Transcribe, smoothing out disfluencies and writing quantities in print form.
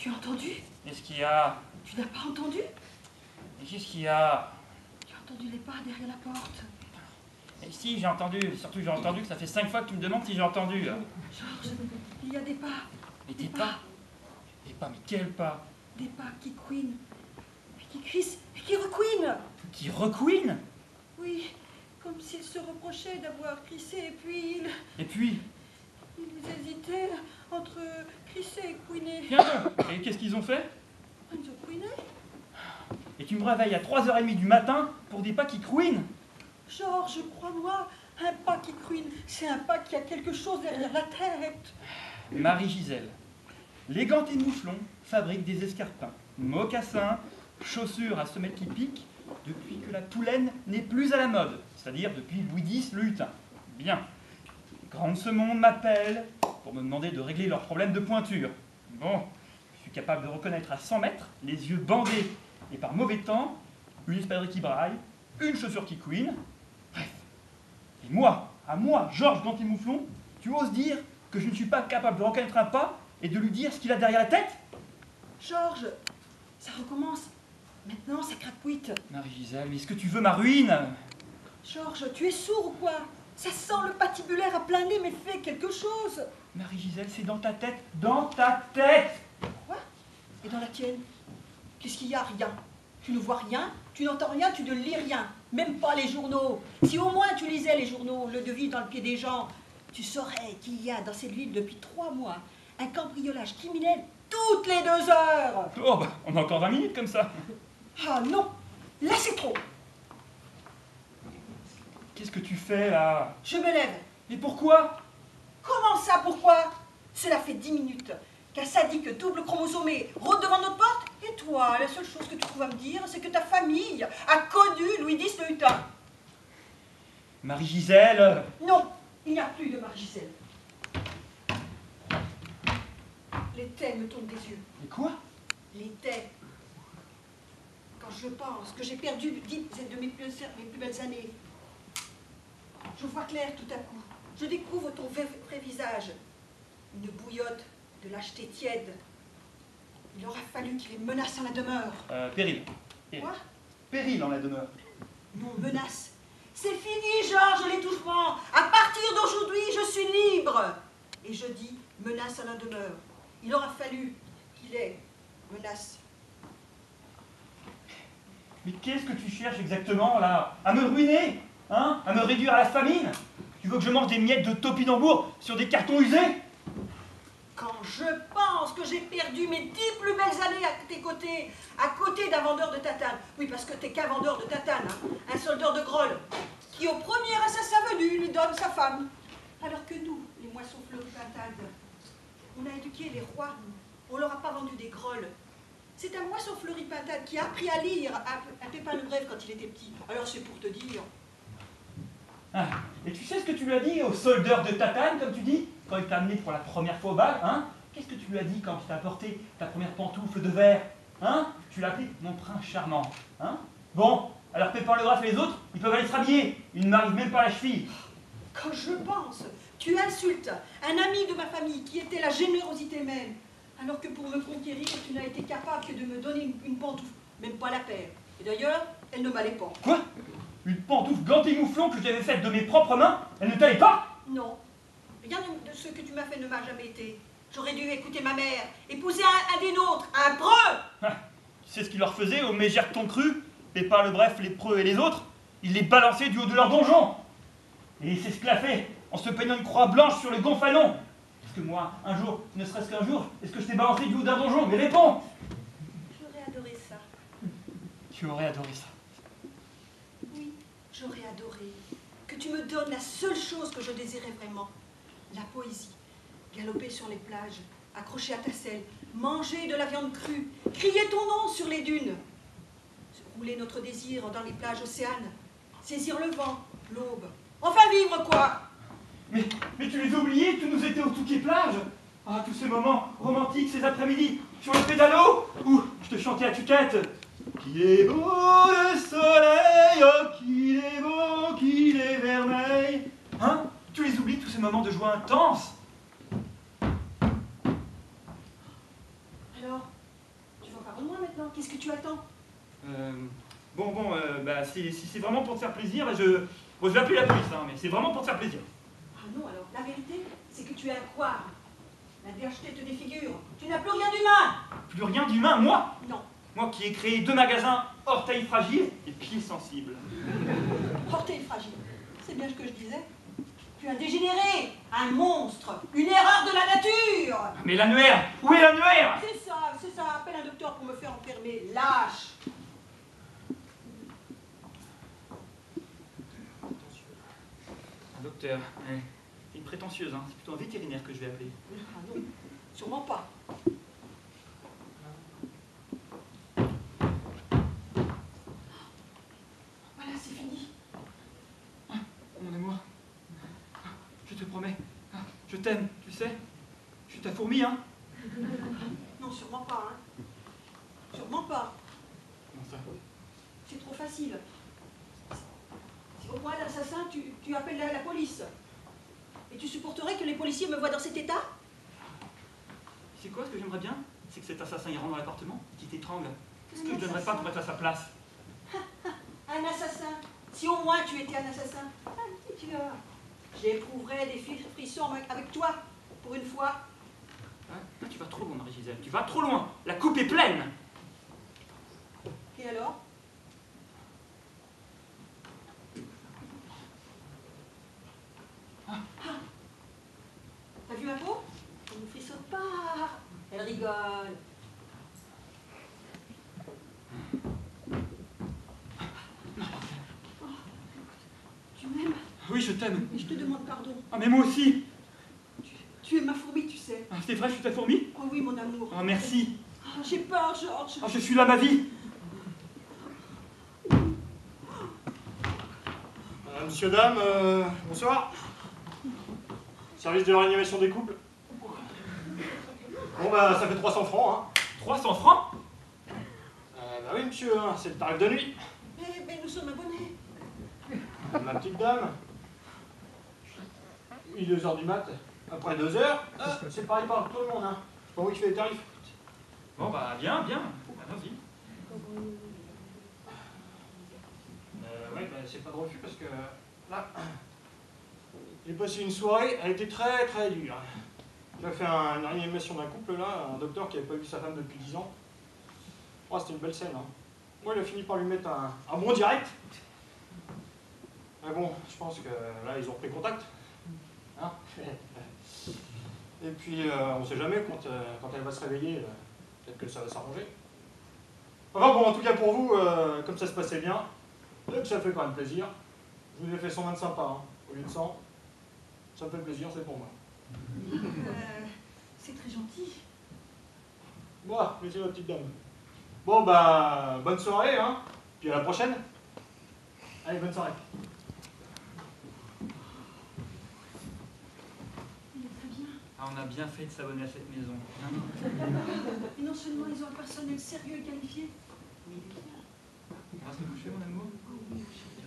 Tu as entendu? Qu'est-ce qu'il y a? Tu n'as pas entendu? Et qu'est-ce qu'il y a? Tu as entendu les pas derrière la porte? Et si, j'ai entendu. Surtout, j'ai entendu que ça fait 5 fois que tu me demandes si j'ai entendu. Georges, il y a des pas. Mais des pas? Des pas, mais quels pas? Des pas qui couinent, et qui crissent, et qui recouinent. Qui recouinent? Oui, comme s'il se reprochait d'avoir crissé, et puis Et puis? ils hésitaient entre crisser et couiner. Tiens, et qu'est-ce qu'ils ont fait? Ils ont couiné. Et tu me réveilles à 3h30 du matin pour des pas qui couinent? Georges, crois-moi, un pas qui couine, c'est un pas qui a quelque chose derrière la tête. Marie-Gisèle, les Gantés Mouflons fabriquent des escarpins, mocassins, chaussures à semelles qui piquent depuis que la poulaine n'est plus à la mode, c'est-à-dire depuis Louis X le hutin. Bien. Grande Semonde m'appelle pour me demander de régler leurs problèmes de pointure. Bon, je suis capable de reconnaître à 100 mètres les yeux bandés et par mauvais temps, une espadrille qui braille, une chaussure qui couine. Bref. Et moi, à moi, Georges Ganté Mouflon, tu oses dire que je ne suis pas capable de reconnaître un pas et de lui dire ce qu'il a derrière la tête? Georges, ça recommence. Maintenant, ça crapouite. Marie-Gisèle, mais est-ce que tu veux ma ruine? Georges, tu es sourd ou quoi? Ça sent le patibulaire à plein nez, mais fais quelque chose. Marie-Gisèle, c'est dans ta tête. Dans ta tête! Quoi? Et dans la tienne? Qu'est-ce qu'il y a? Rien. Tu ne vois rien, tu n'entends rien, tu ne lis rien. Même pas les journaux. Si au moins tu lisais les journaux, le devis dans le pied des gens, tu saurais qu'il y a dans cette ville depuis 3 mois un cambriolage criminel toutes les 2 heures. Oh, bah, on a encore 20 minutes comme ça. Ah non, là c'est trop. Qu'est-ce que tu fais là? Je me lève. Et pourquoi? Comment ça, pourquoi? Cela fait 10 minutes qu'un sadique double chromosomé rôde devant notre porte. Et toi, la seule chose que tu trouves à me dire, c'est que ta famille a connu Louis X le hutin. Marie-Gisèle! Non, il n'y a plus de Marie-Gisèle. Les taits me tombent des yeux. Et quoi? Les taits. Quand je pense que j'ai perdu 10 de mes plus belles années, je vois clair tout à coup. Je découvre ton vrai visage. Une bouillotte de lâcheté tiède. Il aura fallu qu'il les menace en la demeure. Péril. Quoi? Péril en la demeure. Non, menace. C'est fini, Georges, l'étouffement. À partir d'aujourd'hui, je suis libre. Et je dis menace en la demeure. Il aura fallu qu'il ait menace. Mais qu'est-ce que tu cherches exactement là? À me ruiner? Hein? À me réduire à la famine? Tu veux que je mange des miettes de topinambour sur des cartons usés? Quand je pense que j'ai perdu mes 10 plus belles années à tes côtés, à côté d'un vendeur de tatane. Oui, parce que t'es qu'un vendeur de tatane, hein, un soldeur de grolle, qui au premier assassin venu lui donne sa femme. Alors que nous, les moissons fleuries-pintades, on a éduqué les rois, on leur a pas vendu des grolles. C'est un moisson fleuri-pintade qui a appris à lire à Pépin le Bref quand il était petit. Alors c'est pour te dire. Ah, et tu sais ce que tu lui as dit au soldeur de tatane, comme tu dis, quand il t'a amené pour la première fois au bal, hein? Qu'est-ce que tu lui as dit quand il t'a apporté ta première pantoufle de verre? Hein? Tu l'as appelé mon prince charmant, hein? Bon, alors Pépin le Bref et les autres, ils peuvent aller se rhabiller, ils ne m'arrivent même pas à la cheville. Quand je pense, tu insultes un ami de ma famille qui était la générosité même, alors que pour me conquérir, tu n'as été capable que de me donner une pantoufle, même pas la paire. Et d'ailleurs, elle ne m'allait pas. Quoi? Une pantoufle Ganté Mouflon que j'avais faite de mes propres mains, elle ne t'allait pas? Non. Rien de ce que tu m'as fait ne m'a jamais été. J'aurais dû écouter ma mère, épouser un des nôtres, un preux. Ah, tu sais ce qu'il leur faisait aux mégères de ton cru? Pépin le Bref, les preux et les autres? Ils les balançaient du haut de leur donjon. Et ils s'esclaffaient en se peignant une croix blanche sur le gonfalon. Est-ce que moi, un jour, ne serait-ce qu'un jour, est-ce que je t'ai balancé du haut d'un donjon? Mais réponds! J'aurais adoré ça. Tu aurais adoré ça. Oui, j'aurais adoré que tu me donnes la seule chose que je désirais vraiment, la poésie. Galoper sur les plages, accrocher à ta selle, manger de la viande crue, crier ton nom sur les dunes, rouler notre désir dans les plages océanes, saisir le vent, l'aube, enfin vivre quoi! Mais tu les as oubliés, tu nous étais au Touquet plage. Ah, tous ces moments romantiques, ces après-midi, sur le pédalo, où je te chantais à tue-tête. Qu'il est beau le soleil, oh qu'il est beau, qu'il est vermeil. Hein? Tu les oublies, tous ces moments de joie intense? Alors, tu vas pas loin maintenant. Qu'est-ce que tu attends? Bah, si c'est vraiment pour te faire plaisir, bah, je vais appeler la police, hein, mais c'est vraiment pour te faire plaisir. Ah non, alors, la vérité, c'est que tu es un couard. La DHT te défigure. Tu n'as plus rien d'humain. Plus rien d'humain, moi? Non. Moi qui ai créé 2 magasins, Orteils Fragiles et Pieds Sensibles. Orteil fragile. C'est bien ce que je disais. Tu es un dégénéré, un monstre, une erreur de la nature. Mais l'annuaire, où est l'annuaire? C'est ça. Appelle un docteur pour me faire enfermer. Lâche. Un docteur, ouais. C'est une prétentieuse, hein. C'est plutôt un vétérinaire que je vais appeler. Ah non, sûrement pas. Voilà, c'est fini. Mon amour, je te promets, je t'aime, tu sais. Je suis ta fourmi, hein. Non, sûrement pas, hein. Sûrement pas. Comment ça? C'est trop facile. Si au point d'assassin, tu appelles la police. Et tu supporterais que les policiers me voient dans cet état? C'est quoi ce que j'aimerais bien? C'est que cet assassin il rentre dans l'appartement, qu'il t'étrangle. Qu'est-ce que Un je donnerais pas pour être à sa place? Un assassin. Si au moins tu étais un assassin. Ah, tu vois. J'éprouverais des frissons avec toi, pour une fois. Hein, tu vas trop loin, Marie-Gisèle. Tu vas trop loin. La coupe est pleine. Et alors? T'as vu ma peau? Elle ne frissonne pas. Elle rigole. Oh, tu m'aimes? Oui, je t'aime. Et je te demande pardon. Ah, mais moi aussi. Tu es ma fourmi, tu sais. Ah, c'est vrai, je suis ta fourmi? Oh oui, mon amour. Ah, merci. Oh, j'ai peur, Georges. Ah, je suis là, ma vie. Monsieur, dame, bonsoir. Service de réanimation des couples. Bon, bah, ça fait 300 francs, hein. 300 francs? Bah oui, monsieur, hein, c'est le tarif de nuit. Mais nous sommes abonnés. Ma petite dame. Il est 2h du mat. Après 2 heures, c'est pareil pour tout le monde, hein. C'est pas moi qui fais les tarifs. Bon, bah, bien. Allons-y. Ouais, bah, c'est pas de refus parce que là, j'ai passé une soirée, elle était très très dure. J'ai fait une réanimation d'un couple là, un docteur qui avait pas vu sa femme depuis 10 ans. Oh, c'était une belle scène, hein. Moi, il a fini par lui mettre un bon direct. Mais bon, je pense que là, ils ont pris contact. Hein. Et puis, on sait jamais, quand elle va se réveiller, peut-être que ça va s'arranger. Enfin bon, en tout cas pour vous, comme ça se passait bien, et que ça fait quand même plaisir, je vous ai fait 125 pas, hein, au lieu de 100. Ça me fait plaisir, c'est pour moi. C'est très gentil. Bon, plaisir la petite dame. Bon bah, bonne soirée, hein, puis à la prochaine. Allez, bonne soirée. Il est très bien. Ah, on a bien fait de s'abonner à cette maison. Hein. Et non seulement ils ont un personnel sérieux et qualifié, mais il est bien. On va se coucher, mon amour? Oh oui, chérie.